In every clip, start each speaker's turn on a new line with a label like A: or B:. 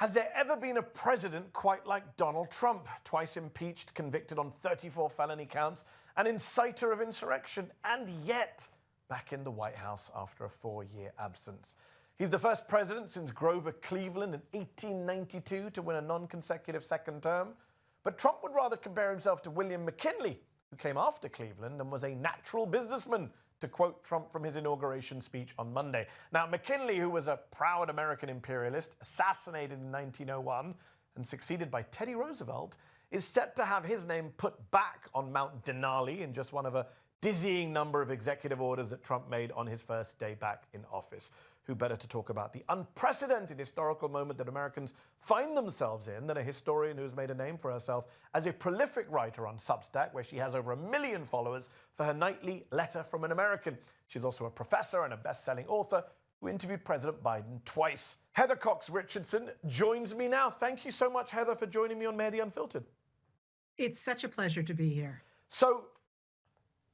A: Has there ever been a president quite like Donald Trump? Twice impeached, convicted on 34 felony counts, an inciter of insurrection, and yet back in the White House after a 4-year absence. He's the first president since Grover Cleveland in 1892 to win a non-consecutive second term. But Trump would rather compare himself to William McKinley, who came after Cleveland and was a natural businessman, to quote Trump from his inauguration speech on Monday. Now, McKinley, who was a proud American imperialist, assassinated in 1901 and succeeded by Teddy Roosevelt, is set to have his name put back on Mount Denali in just one of a dizzying number of executive orders that Trump made on his first day back in office. Who better to talk about the unprecedented historical moment that Americans find themselves in than a historian who's made a name for herself as a prolific writer on Substack, where she has over 1 million followers, for her nightly Letter from an American. She's also a professor and a best-selling author who interviewed President Biden twice. Heather Cox Richardson joins me now. Thank you so much, Heather, for joining me on Mehdi Unfiltered.
B: It's such a pleasure to be here.
A: So,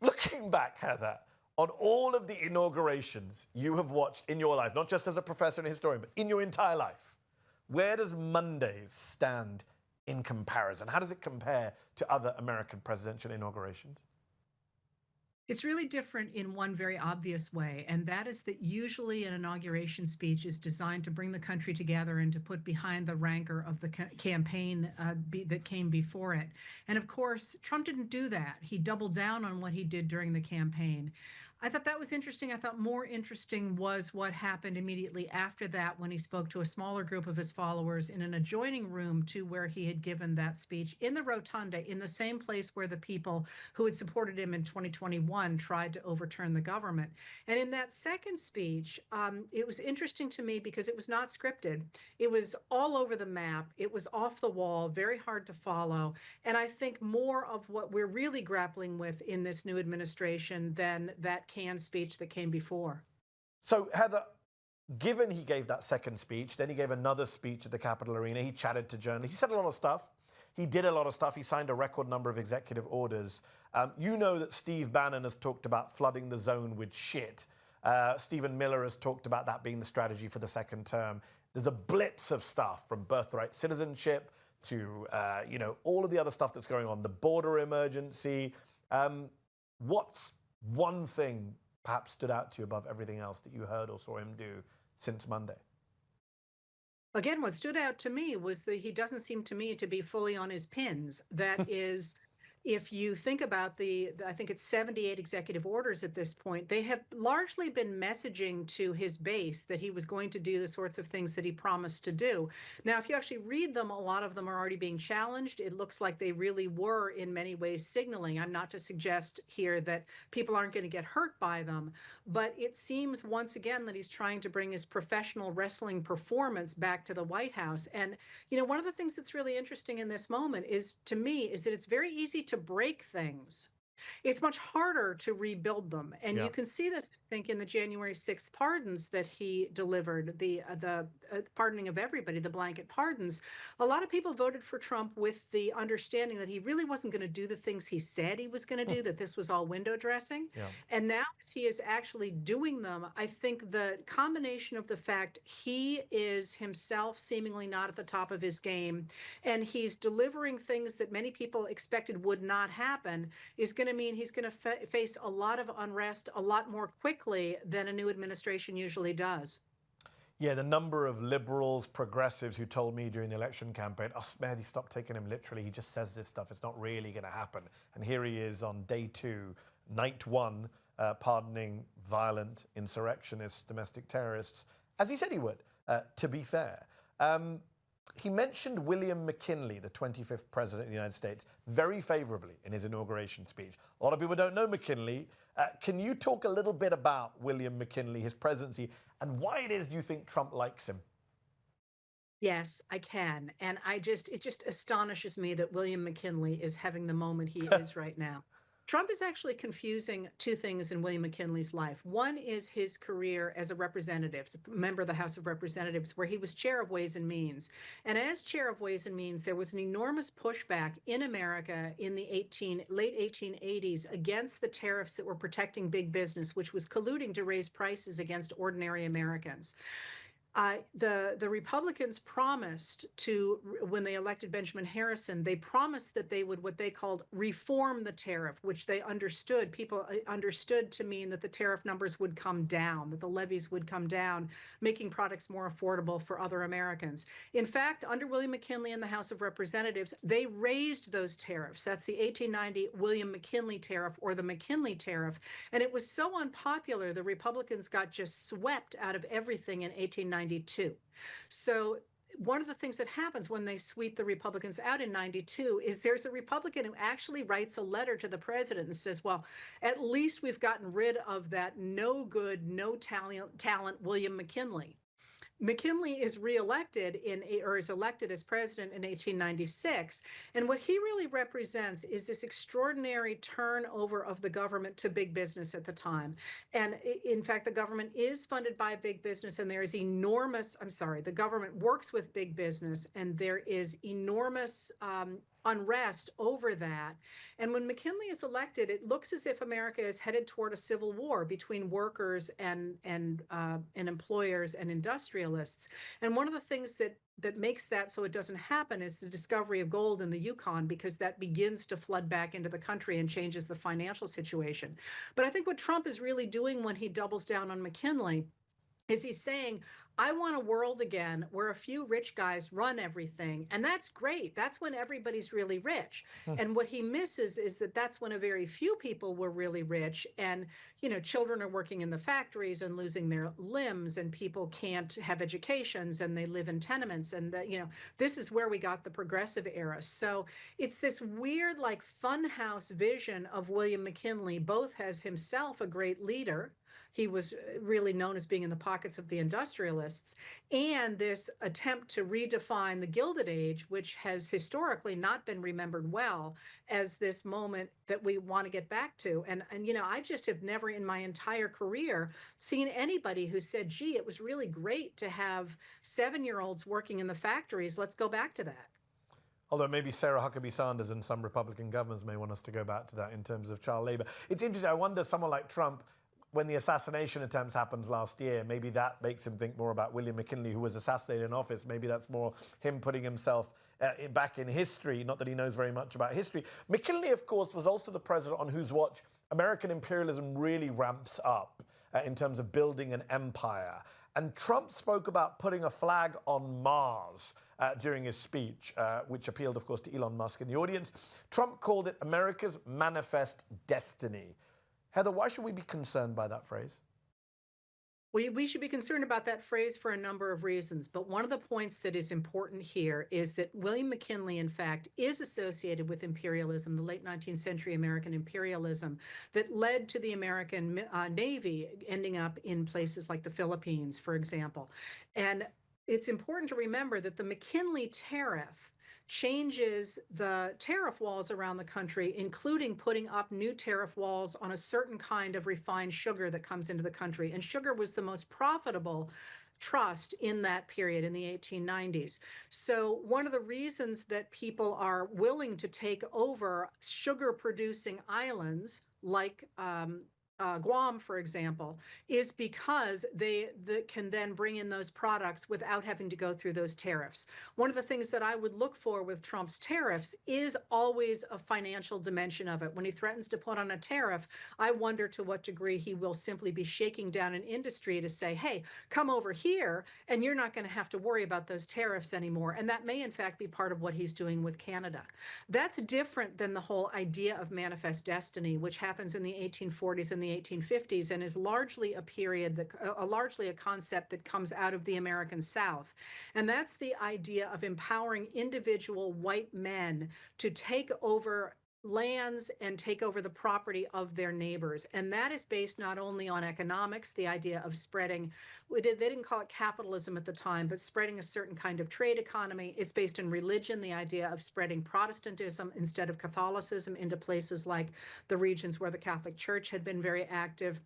A: looking back, Heather, on all of the inaugurations you have watched in your life, not just as a professor and a historian, but in your entire life, where does Mondays stand in comparison? How does it compare to other American presidential inaugurations?
B: It's really different in one very obvious way, and that is that usually an inauguration speech is designed to bring the country together and to put behind the rancor of the campaign that came before it. And of course, Trump didn't do that. He doubled down on what he did during the campaign. I thought that was interesting. I thought more interesting was what happened immediately after that when he spoke to a smaller group of his followers in an adjoining room to where he had given that speech in the rotunda, in the same place where the people who had supported him in 2021 tried to overturn the government. And in that second speech, it was interesting to me because it was not scripted. It was all over the map. It was off the wall, very hard to follow. And I think more of what we're really grappling with in this new administration than that canned speech that came before.
A: So, Heather, given he gave that second speech, then he gave another speech at the Capitol Arena, he chatted to journalists, he said a lot of stuff. He did a lot of stuff. He signed a record number of executive orders. You know that Steve Bannon has talked about flooding the zone with shit. Stephen Miller has talked about that being the strategy for the second term. There's a blitz of stuff from birthright citizenship to, all of the other stuff that's going on, the border emergency. What's one thing perhaps stood out to you above everything else that you heard or saw him do since Monday?
B: Again, what stood out to me was that he doesn't seem to me to be fully on his pins. That is, if you think about I think it's 78 executive orders at this point, they have largely been messaging to his base that he was going to do the sorts of things that he promised to do. Now, if you actually read them, a lot of them are already being challenged. It looks like they really were in many ways signaling. I'm not to suggest here that people aren't going to get hurt by them, but it seems once again that he's trying to bring his professional wrestling performance back to the White House. And, one of the things that's really interesting in this moment is, to me, is that it's very easy to break things. It's much harder to rebuild them. And you can see this, I think, in the January 6th pardons that he delivered, the pardoning of everybody, the blanket pardons. A lot of people voted for Trump with the understanding that he really wasn't going to do the things he said he was going to do, that this was all window dressing. Yeah. And now as he is actually doing them, I think the combination of the fact he is himself seemingly not at the top of his game, and he's delivering things that many people expected would not happen, is going to mean he's going to face a lot of unrest a lot more quickly than a new administration usually does.
A: Yeah, the number of liberals, progressives who told me during the election campaign, oh, Mehdi, stop taking him literally. He just says this stuff. It's not really going to happen. And here he is on day 2, night 1, pardoning violent insurrectionists, domestic terrorists, as he said he would, to be fair. He mentioned William McKinley, the 25th president of the United States, very favorably in his inauguration speech. A lot of people don't know McKinley. Can you talk a little bit about William McKinley, his presidency, and why it is you think Trump likes him?
B: Yes, I can. And it just astonishes me that William McKinley is having the moment he is right now. Trump is actually confusing two things in William McKinley's life. One is his career as a representative, a member of the House of Representatives, where he was chair of Ways and Means. And as chair of Ways and Means, there was an enormous pushback in America in the late 1880s against the tariffs that were protecting big business, which was colluding to raise prices against ordinary Americans. The Republicans promised to, when they elected Benjamin Harrison, they promised that they would what they called reform the tariff, which they understood, people understood to mean that the tariff numbers would come down, that the levies would come down, making products more affordable for other Americans. In fact, under William McKinley in the House of Representatives, they raised those tariffs. That's the 1890 William McKinley tariff, or the McKinley tariff. And it was so unpopular, the Republicans got just swept out of everything in 1892. So one of the things that happens when they sweep the Republicans out in 92 is there's a Republican who actually writes a letter to the president and says, well, at least we've gotten rid of that no good, no talent William McKinley. McKinley is reelected or is elected as president in 1896. And what he really represents is this extraordinary turnover of the government to big business at the time. And in fact, the government is funded by big business, and there is the government works with big business, and there is enormous unrest over that. And when McKinley is elected, it looks as if America is headed toward a civil war between workers and employers and industrialists. And one of the things that makes that so it doesn't happen is the discovery of gold in the Yukon, because that begins to flood back into the country and changes the financial situation. But I think what Trump is really doing when he doubles down on McKinley is he's saying, I want a world again where a few rich guys run everything. And that's great. That's when everybody's really rich. And what he misses is that that's when a very few people were really rich. And, children are working in the factories and losing their limbs, and people can't have educations, and they live in tenements. And, this is where we got the progressive era. So it's this weird, like, funhouse vision of William McKinley, both as himself a great leader. He was really known as being in the pockets of the industrialists, and this attempt to redefine the Gilded Age, which has historically not been remembered well as this moment that we want to get back to. And I just have never in my entire career seen anybody who said, gee, it was really great to have 7-year-olds working in the factories. Let's go back to that.
A: Although maybe Sarah Huckabee Sanders and some Republican governors may want us to go back to that in terms of child labor. It's interesting. I wonder, someone like Trump, when the assassination attempts happened last year, maybe that makes him think more about William McKinley, who was assassinated in office. Maybe that's more him putting himself back in history, not that he knows very much about history. McKinley, of course, was also the president on whose watch American imperialism really ramps up in terms of building an empire. And Trump spoke about putting a flag on Mars during his speech, which appealed, of course, to Elon Musk in the audience. Trump called it America's manifest destiny. Heather, why should we be concerned by that phrase?
B: We should be concerned about that phrase for a number of reasons. But one of the points that is important here is that William McKinley, in fact, is associated with imperialism, the late 19th century American imperialism that led to the American Navy ending up in places like the Philippines, for example. And it's important to remember that the McKinley tariff changes the tariff walls around the country, including putting up new tariff walls on a certain kind of refined sugar that comes into the country. And sugar was the most profitable trust in that period in the 1890s. So one of the reasons that people are willing to take over sugar producing islands like Guam, for example, is because they can then bring in those products without having to go through those tariffs. One of the things that I would look for with Trump's tariffs is always a financial dimension of it. When he threatens to put on a tariff, I wonder to what degree he will simply be shaking down an industry to say, hey, come over here, and you're not going to have to worry about those tariffs anymore. And that may, in fact, be part of what he's doing with Canada. That's different than the whole idea of manifest destiny, which happens in the 1840s and the 1850s and is largely a period largely a concept that comes out of the American South. And that's the idea of empowering individual white men to take over lands and take over the property of their neighbors. And that is based not only on economics, the idea of spreading, they didn't call it capitalism at the time, but spreading a certain kind of trade economy. It's based in religion, the idea of spreading Protestantism instead of Catholicism into places like the regions where the Catholic Church had been very active.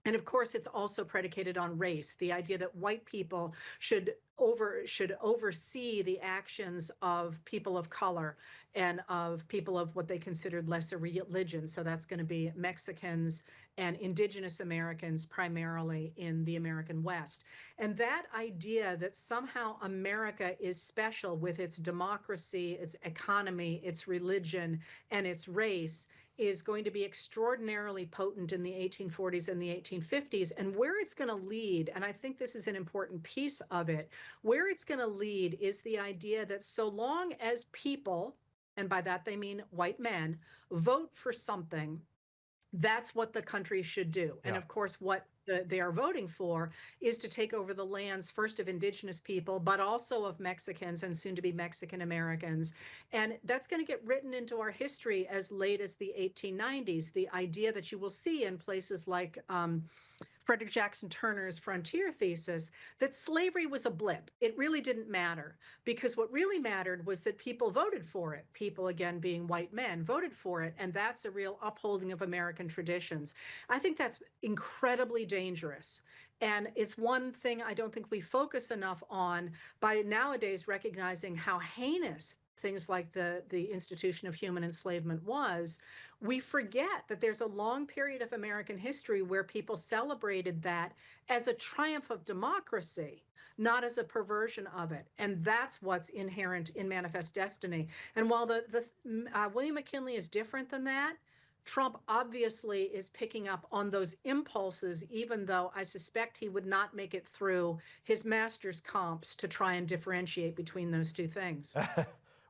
B: And of course, it's also predicated on race, the idea that white people should oversee the actions of people of color and of people of what they considered lesser religion. So that's going to be Mexicans and indigenous Americans, primarily in the American West. And that idea that somehow America is special with its democracy, its economy, its religion, and its race is going to be extraordinarily potent in the 1840s and the 1850s. And where it's going to lead, and I think this is an important piece of it, where it's going to lead is the idea that so long as people, and by that they mean white men, vote for something, that's what the country should do. And
A: Yeah.
B: of course, what they are voting for is to take over the lands first of indigenous people, but also of Mexicans and soon to be Mexican Americans. And that's going to get written into our history as late as the 1890s. The idea that you will see in places like Frederick Jackson Turner's frontier thesis, that slavery was a blip. It really didn't matter, because what really mattered was that people voted for it. People, again, being white men, voted for it. And that's a real upholding of American traditions. I think that's incredibly dangerous. And it's one thing I don't think we focus enough on by nowadays recognizing how heinous things like the institution of human enslavement was. We forget that there's a long period of American history where people celebrated that as a triumph of democracy, not as a perversion of it. And that's what's inherent in Manifest Destiny. And while William McKinley is different than that, Trump obviously is picking up on those impulses, even though I suspect he would not make it through his master's comps to try and differentiate between those two things.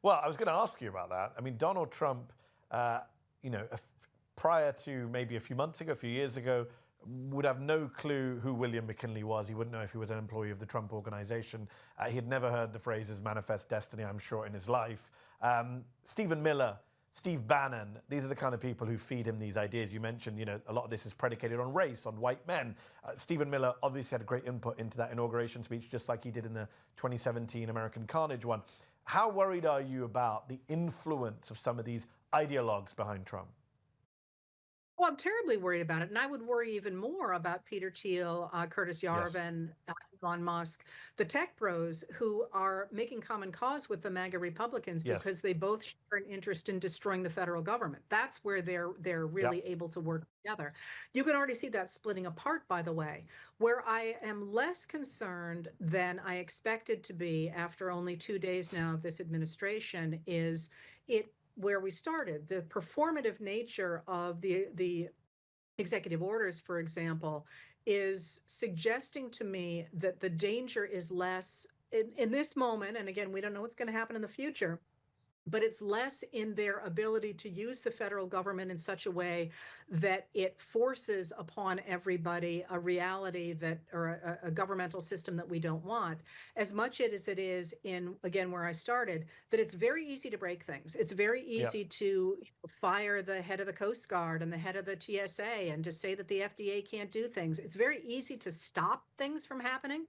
A: Well, I was going to ask you about that. I mean, Donald Trump, prior to maybe a few months ago, a few years ago, would have no clue who William McKinley was. He wouldn't know if he was an employee of the Trump organization. He had never heard the phrases manifest destiny, I'm sure, in his life. Stephen Miller, Steve Bannon, these are the kind of people who feed him these ideas. You mentioned, a lot of this is predicated on race, on white men. Stephen Miller obviously had a great input into that inauguration speech, just like he did in the 2017 American Carnage one. How worried are you about the influence of some of these ideologues behind Trump?
B: Well, I'm terribly worried about it. And I would worry even more about Peter Thiel, Curtis Yarvin, Elon Musk, the tech bros who are making common cause with the MAGA Republicans because they both share an interest in destroying the federal government. That's where they're really able to work together. You can already see that splitting apart, by the way. Where I am less concerned than I expected to be after only 2 days now of this administration is where we started, the performative nature of the executive orders, for example, is suggesting to me that the danger is less in this moment. And again, we don't know what's going to happen in the future, but it's less in their ability to use the federal government in such a way that it forces upon everybody a reality or a governmental system that we don't want, as much as it is in, again, where I started, that it's very easy to break things. It's very easy to fire the head of the Coast Guard and the head of the TSA and to say that the FDA can't do things. It's very easy to stop things from happening.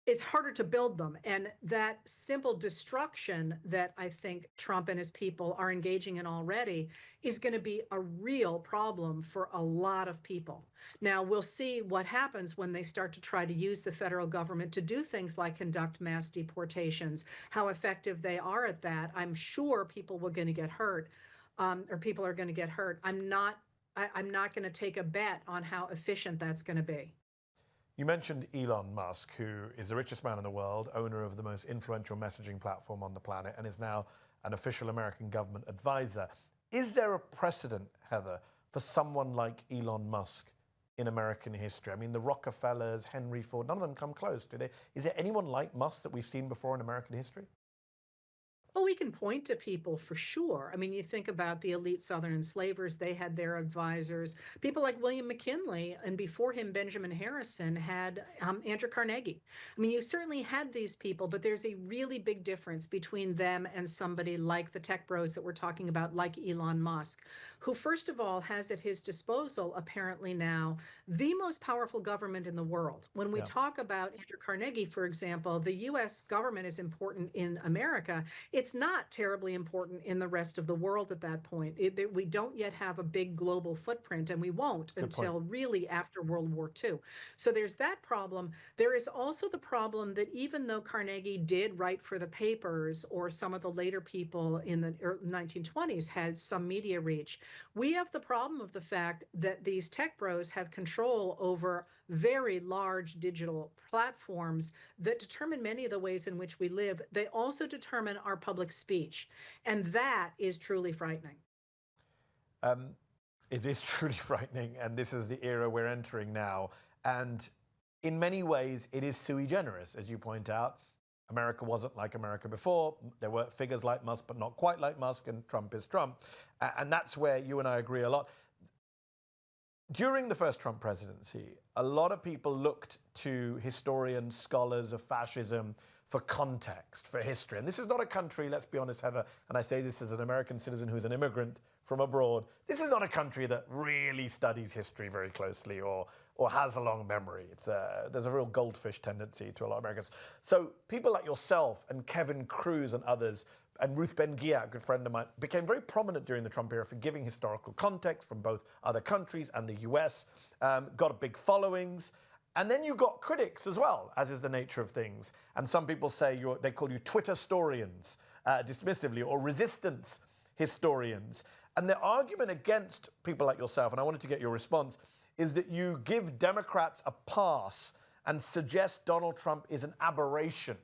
B: It's harder to build them. And that simple destruction that I think Trump and his people are engaging in already is going to be a real problem for a lot of people. Now, we'll see what happens when they start to try to use the federal government to do things like conduct mass deportations, how effective they are at that. I'm sure people are going to get hurt, or people are going to get hurt. I'm not going to take a bet on how efficient that's going to be.
A: You mentioned Elon Musk, who is the richest man in the world, owner of the most influential messaging platform on the planet, and is now an official American government advisor. Is there a precedent, Heather, for someone like Elon Musk in American history? I mean, the Rockefellers, Henry Ford, none of them come close, do they? Is there anyone like Musk that we've seen before in American history?
B: Well, we can point to people for sure. I mean, you think about the elite Southern enslavers, they had their advisors. People like William McKinley, and before him, Benjamin Harrison, had Andrew Carnegie. I mean, you certainly had these people, but there's a really big difference between them and somebody like the tech bros that we're talking about, like Elon Musk, who, first of all, has at his disposal, apparently now, the most powerful government in the world. When we talk about Andrew Carnegie, for example, the US government is important in America. it's not terribly important in the rest of the world at that point. We don't yet have a big global footprint, and we won't
A: Good point.
B: until really after World War II. So there's that problem. There is also the problem that even though Carnegie did write for the papers, or some of the later people in the 1920s had some media reach, we have the problem of the fact that these tech bros have control over very large digital platforms that determine many of the ways in which we live. They also determine our public speech. And that is truly frightening.
A: It is truly frightening, and this is the era we're entering now. And in many ways, it is sui generis, as you point out. America wasn't like America before. There were figures like Musk, but not quite like Musk, and Trump is Trump. And that's where you and I agree a lot. During the first Trump presidency, a lot of people looked to historians, scholars of fascism for context, for history. And this is not a country, let's be honest, Heather, and I say this as an American citizen who's an immigrant from abroad, this is not a country that really studies history very closely or has a long memory. There's a real goldfish tendency to a lot of Americans. So people like yourself and Kevin Cruz and others, and Ruth Ben-Ghiat, a good friend of mine, became very prominent during the Trump era for giving historical context from both other countries and the US, got big followings. And then you got critics as well, as is the nature of things. And some people say they call you Twitter historians, dismissively, or resistance historians. And the argument against people like yourself, and I wanted to get your response, is that you give Democrats a pass and suggest Donald Trump is an aberration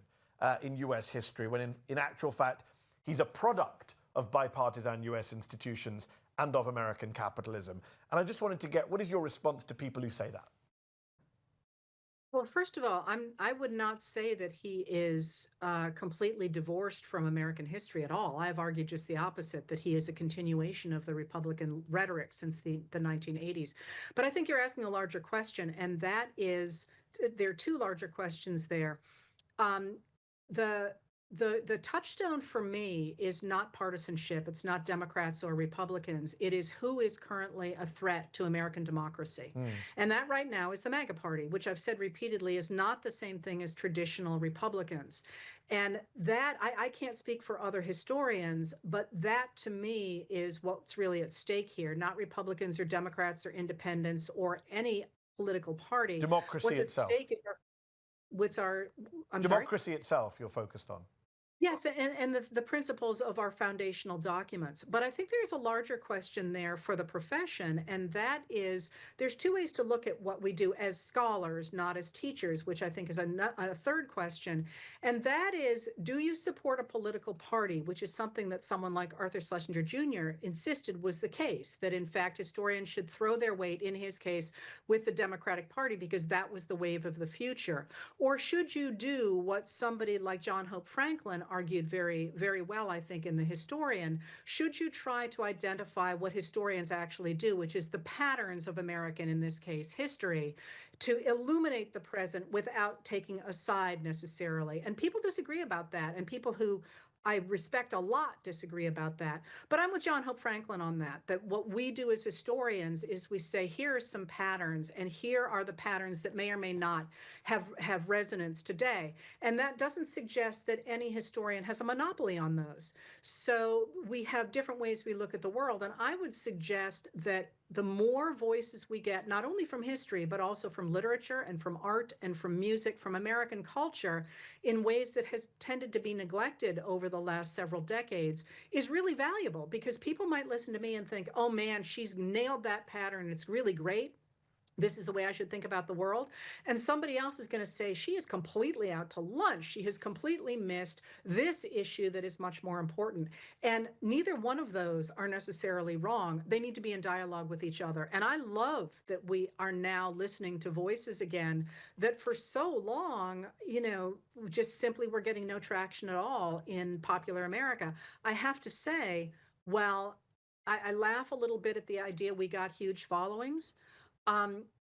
A: in US history, when in actual fact, he's a product of bipartisan US institutions and of American capitalism. And I just wanted to get, what is your response to people who say that?
B: Well, first of all, I would not say that he is completely divorced from American history at all. I've argued just the opposite, that he is a continuation of the Republican rhetoric since the 1980s. But I think you're asking a larger question, and that is, there are two larger questions there. The touchstone for me is not partisanship. It's not Democrats or Republicans. It is who is currently a threat to American democracy. And that right now is the MAGA party, which I've said repeatedly is not the same thing as traditional Republicans. And that, I can't speak for other historians, but that to me is what's really at stake here, not Republicans or Democrats or independents or any political party.
A: Democracy
B: What's
A: itself.
B: At stake what's our
A: democracy itself you're focused on.
B: Yes, and the principles of our foundational documents. But I think there's a larger question there for the profession, and that is, there's two ways to look at what we do as scholars, not as teachers, which I think is a third question. And that is, do you support a political party, which is something that someone like Arthur Schlesinger Jr. insisted was the case, that in fact historians should throw their weight, in his case, with the Democratic Party, because that was the wave of the future? Or should you do what somebody like John Hope Franklin argued very, very well, I think, in The Historian? Should you try to identify what historians actually do, which is the patterns of American, in this case, history, to illuminate the present without taking a side necessarily? And people disagree about that, and people who I respect a lot disagree about that. But I'm with John Hope Franklin on that what we do as historians is we say, here are some patterns, and here are the patterns that may or may not have resonance today. And that doesn't suggest that any historian has a monopoly on those. So we have different ways we look at the world. And I would suggest that the more voices we get, not only from history, but also from literature and from art and from music, from American culture, in ways that has tended to be neglected over the last several decades, is really valuable, because people might listen to me and think, oh man, she's nailed that pattern. It's really great. This is the way I should think about the world. And somebody else is going to say, she is completely out to lunch. She has completely missed this issue that is much more important. And neither one of those are necessarily wrong. They need to be in dialogue with each other. And I love that we are now listening to voices again that for so long, just simply were getting no traction at all in popular America. I have to say, well, I laugh a little bit at the idea we got huge followings.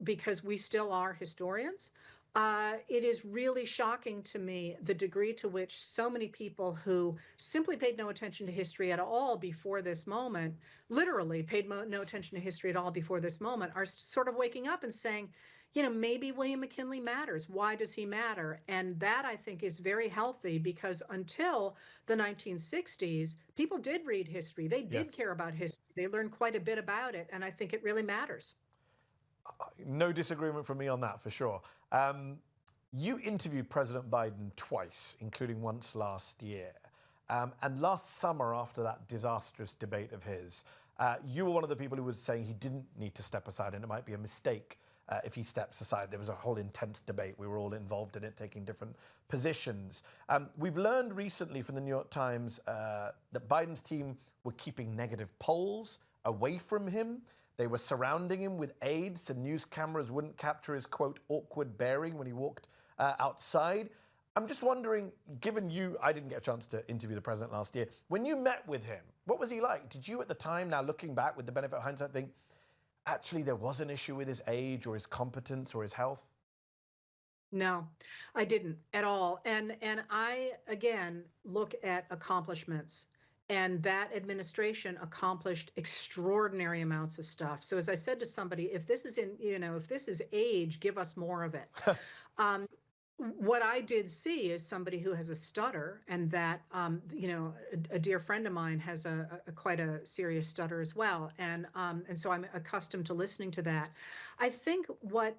B: Because we still are historians. It is really shocking to me the degree to which so many people who simply paid no attention to history at all before this moment, literally paid no attention to history at all before this moment, are sort of waking up and saying, maybe William McKinley matters. Why does he matter? And that I think is very healthy because until the 1960s, people did read history. They did
A: Yes.
B: care about history. They learned quite a bit about it. And I think it really matters.
A: No disagreement from me on that, for sure. You interviewed President Biden twice, including once last year. And last summer, after that disastrous debate of his, you were one of the people who was saying he didn't need to step aside, and it might be a mistake if he steps aside. There was a whole intense debate. We were all involved in it, taking different positions. We've learned recently from the New York Times that Biden's team were keeping negative polls away from him. They were surrounding him with aides, so news cameras wouldn't capture his, quote, awkward bearing when he walked outside. I'm just wondering, given I didn't get a chance to interview the president last year, when you met with him, what was he like? Did you at the time, now looking back with the benefit of hindsight, think, actually there was an issue with his age or his competence or his health?
B: No, I didn't at all. And I again look at accomplishments. And that administration accomplished extraordinary amounts of stuff. So as I said to somebody, if this is if this is age, give us more of it. What I did see is somebody who has a stutter, and that a dear friend of mine has a quite a serious stutter as well, and so I'm accustomed to listening to that. I think what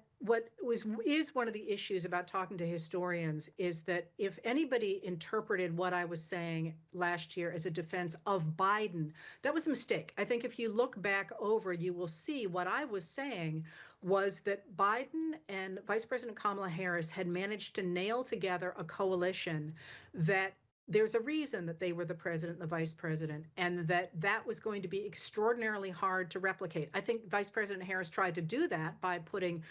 B: is one of the issues about talking to historians is that if anybody interpreted what I was saying last year as a defense of Biden, that was a mistake. I think if you look back over, you will see what I was saying was that Biden and Vice President Kamala Harris had managed to nail together a coalition that there's a reason that they were the president and the vice president, and that was going to be extraordinarily hard to replicate. I think Vice President Harris tried to do that by putting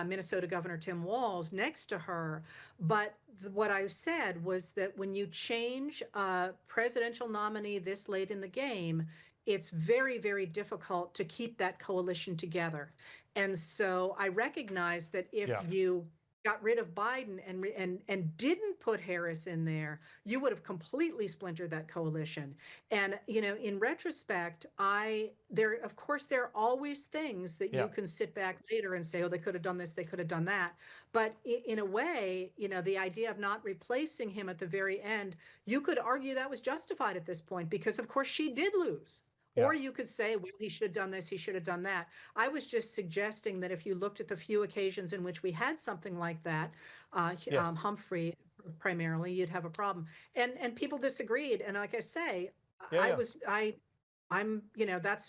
B: Minnesota Governor Tim Walz next to her. But what I said was that when you change a presidential nominee this late in the game, it's very, very difficult to keep that coalition together. And so I recognize that if you got rid of Biden and didn't put Harris in there, you would have completely splintered that coalition. And in retrospect, of course there are always things that you can sit back later and say, oh, they could have done this, they could have done that. But in a way, the idea of not replacing him at the very end, you could argue that was justified at this point because, of course, she did lose. Or you could say, well, he should have done this, he should have done that. I was just suggesting that if you looked at the few occasions in which we had something like that, Humphrey primarily, you'd have a problem. And people disagreed. And like I say, that's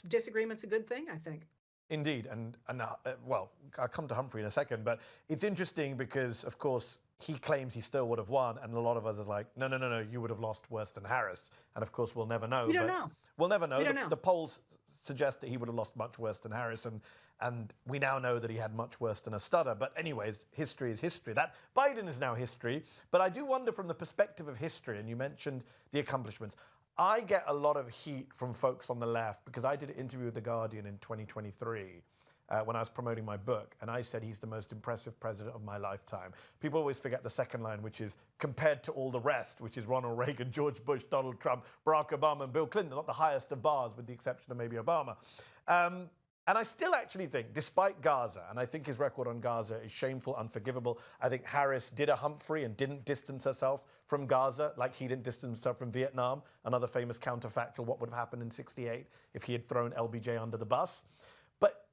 B: disagreement's a good thing, I think.
A: Indeed, and well, I'll come to Humphrey in a second, but it's interesting because, of course, he claims he still would have won, and a lot of us are like, no, you would have lost worse than Harris, and of course we'll never know.
B: We don't know.
A: We'll never know.
B: We don't know.
A: The polls suggest that he would have lost much worse than Harris, and we now know that he had much worse than a stutter. But anyways, history is history. That Biden is now history, but I do wonder from the perspective of history, and you mentioned the accomplishments. I get a lot of heat from folks on the left because I did an interview with The Guardian in 2023 when I was promoting my book, and I said he's the most impressive president of my lifetime. People always forget the second line, which is compared to all the rest, which is Ronald Reagan, George Bush, Donald Trump, Barack Obama, and Bill Clinton, not the highest of bars with the exception of maybe Obama. And I still actually think, despite Gaza, and I think his record on Gaza is shameful, unforgivable, I think Harris did a Humphrey and didn't distance herself from Gaza like he didn't distance himself from Vietnam. Another famous counterfactual, what would have happened in '68 if he had thrown LBJ under the bus. But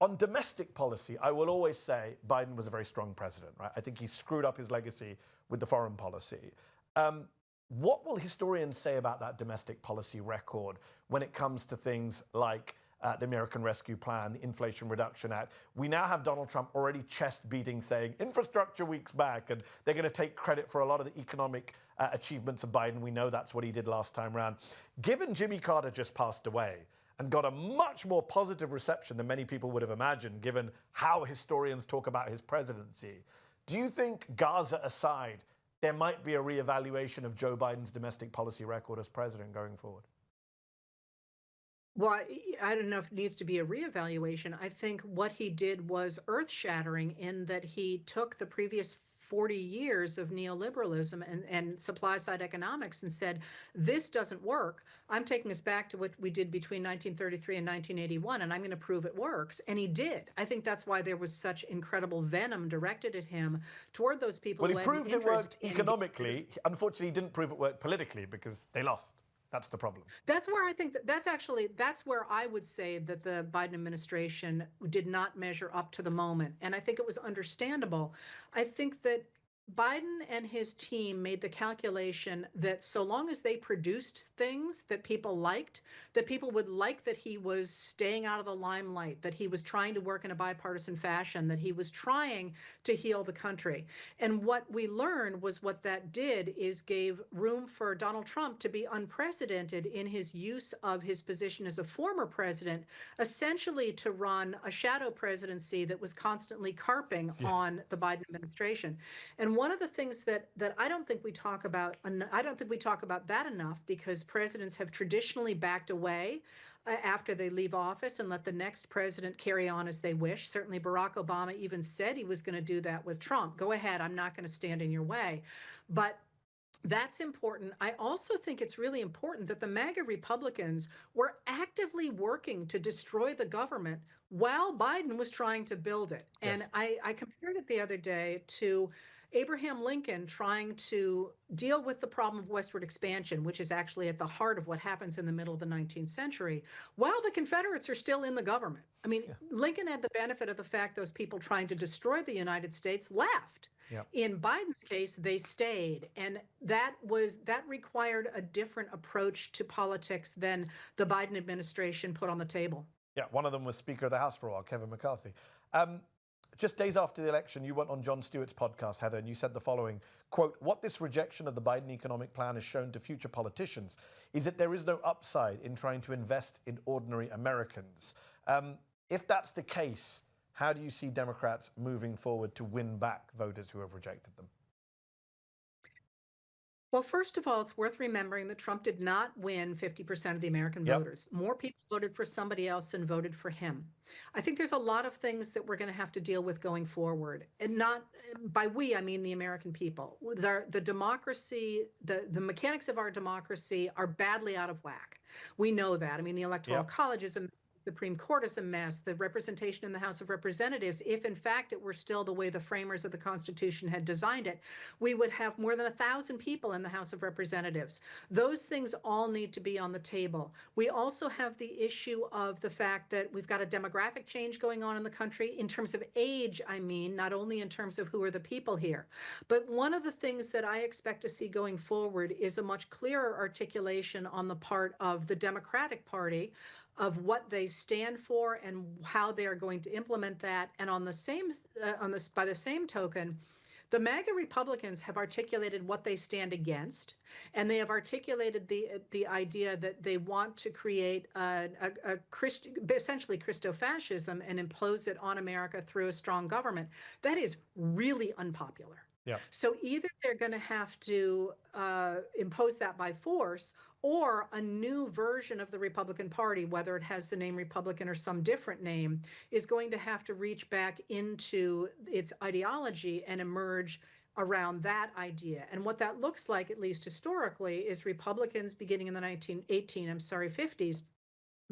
A: on domestic policy, I will always say Biden was a very strong president, right? I think he screwed up his legacy with the foreign policy. What will historians say about that domestic policy record when it comes to things like the American Rescue Plan, the Inflation Reduction Act? We now have Donald Trump already chest beating, saying infrastructure weeks back, and they're going to take credit for a lot of the economic achievements of Biden. We know that's what he did last time around. Given Jimmy Carter just passed away and got a much more positive reception than many people would have imagined, given how historians talk about his presidency, do you think, Gaza aside, there might be a reevaluation of Joe Biden's domestic policy record as president going forward?
B: Well, I don't know if it needs to be a reevaluation. I think what he did was earth-shattering in that he took the previous 40 years of neoliberalism and supply side economics and said, this doesn't work. I'm taking us back to what we did between 1933 and 1981, and I'm going to prove it works. And he did. I think that's why there was such incredible venom directed at him toward those people
A: Well,
B: who
A: he
B: had an
A: proved it
B: interest
A: worked
B: in.
A: economically. Unfortunately, he didn't prove it worked politically because they lost. That's the problem.
B: That's where I think that's where I would say that the Biden administration did not measure up to the moment. And I think it was understandable. I think that Biden and his team made the calculation that so long as they produced things that people liked, that people would like that he was staying out of the limelight, that he was trying to work in a bipartisan fashion, that he was trying to heal the country. And what we learned was what that did is gave room for Donald Trump to be unprecedented in his use of his position as a former president, essentially to run a shadow presidency that was constantly carping on the Biden administration. And one of the things that I don't think we talk about, I don't think we talk about that enough, because presidents have traditionally backed away after they leave office and let the next president carry on as they wish. Certainly Barack Obama even said he was going to do that with Trump. Go ahead, I'm not going to stand in your way. But that's important. I also think it's really important that the MAGA Republicans were actively working to destroy the government while Biden was trying to build it.
A: Yes.
B: And I compared it the other day to Abraham Lincoln trying to deal with the problem of westward expansion, which is actually at the heart of what happens in the middle of the 19th century, while the Confederates are still in the government. I mean, Lincoln had the benefit of the fact those people trying to destroy the United States left. In Biden's case, they stayed, and that required a different approach to politics than the Biden administration put on the table.
A: Yeah, one of them was Speaker of the House for a while, Kevin McCarthy. Just days after the election, you went on Jon Stewart's podcast, Heather, and you said the following, quote, "What this rejection of the Biden economic plan has shown to future politicians is that there is no upside in trying to invest in ordinary Americans." If that's the case, how do you see Democrats moving forward to win back voters who have rejected them?
B: Well, first of all, it's worth remembering that Trump did not win 50% of the American voters. More people voted for somebody else than voted for him. I think there's a lot of things that we're going to have to deal with going forward. And not by we, I mean the American people. The democracy, the mechanics of our democracy are badly out of whack. We know that. I mean, the Electoral College is a Supreme Court is a mess. The representation in the House of Representatives, if in fact it were still the way the framers of the Constitution had designed it, we would have more than 1,000 people in the House of Representatives. Those things all need to be on the table. We also have the issue of the fact that we've got a demographic change going on in the country in terms of age, I mean, not only in terms of who are the people here. But one of the things that I expect to see going forward is a much clearer articulation on the part of the Democratic Party of what they stand for and how they are going to implement that. And on the same, by the same token, the MAGA Republicans have articulated what they stand against, and they have articulated the idea that they want to create essentially Christo-fascism and impose it on America through a strong government. That is really unpopular. So either they're going to have to impose that by force, or a new version of the Republican Party, whether it has the name Republican or some different name, is going to have to reach back into its ideology and emerge around that idea. And what that looks like, at least historically, is Republicans beginning in the 50s,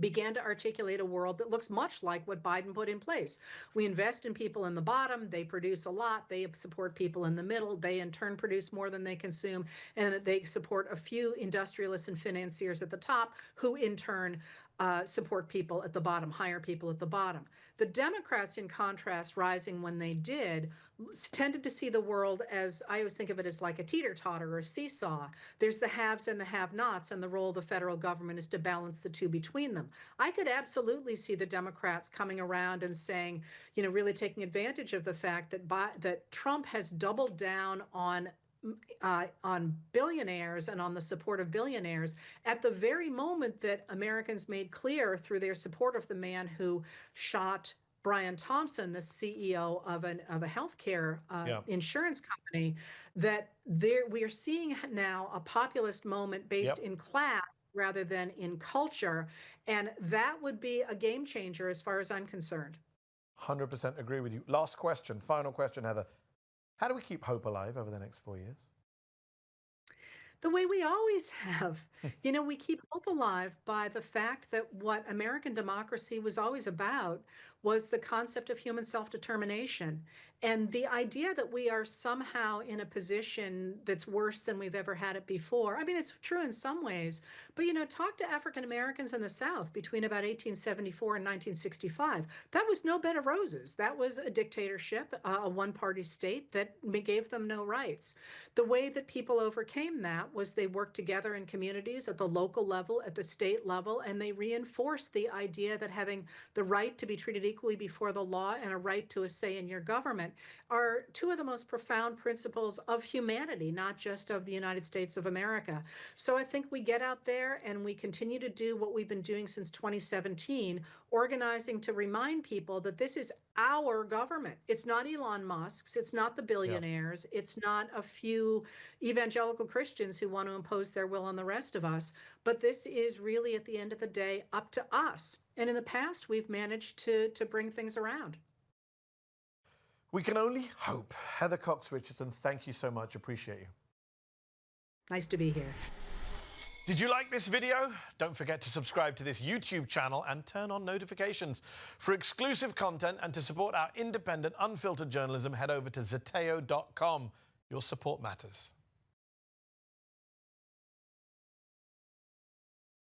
B: began to articulate a world that looks much like what Biden put in place. We invest in people in the bottom, they produce a lot, they support people in the middle, they in turn produce more than they consume, and they support a few industrialists and financiers at the top, who in turn support people at the bottom, hire people at the bottom. The Democrats, in contrast, rising when they did, tended to see the world as, I always think of it as like a teeter-totter or a seesaw. There's the haves and the have-nots, and the role of the federal government is to balance the two between them. I could absolutely see the Democrats coming around and saying, you know, really taking advantage of the fact that Trump has doubled down on billionaires and on the support of billionaires at the very moment that Americans made clear through their support of the man who shot Brian Thompson, the CEO of a healthcare insurance company, that we are seeing now a populist moment based in class rather than in culture. And that would be a game changer as far as I'm concerned.
A: 100% agree with you. Last question, final question, Heather. How do we keep hope alive over the next 4 years?
B: The way we always have. You know, we keep hope alive by the fact that what American democracy was always about was the concept of human self-determination. And the idea that we are somehow in a position that's worse than we've ever had it before. I mean, it's true in some ways, but talk to African Americans in the South between about 1874 and 1965. That was no bed of roses. That was a dictatorship, a one-party state that gave them no rights. The way that people overcame that was they worked together in communities at the local level, at the state level, and they reinforced the idea that having the right to be treated equally before the law and a right to a say in your government are two of the most profound principles of humanity, not just of the United States of America. So I think we get out there and we continue to do what we've been doing since 2017, organizing to remind people that this is our government. It's not Elon Musk's, it's not the billionaires, it's not a few evangelical Christians who want to impose their will on the rest of us, but this is really, at the end of the day, up to us. And in the past, we've managed to bring things around.
A: We can only hope. Heather Cox Richardson, thank you so much. Appreciate you.
B: Nice to be here.
A: Did you like this video? Don't forget to subscribe to this YouTube channel and turn on notifications. For exclusive content and to support our independent, unfiltered journalism, head over to Zeteo.com. Your support matters.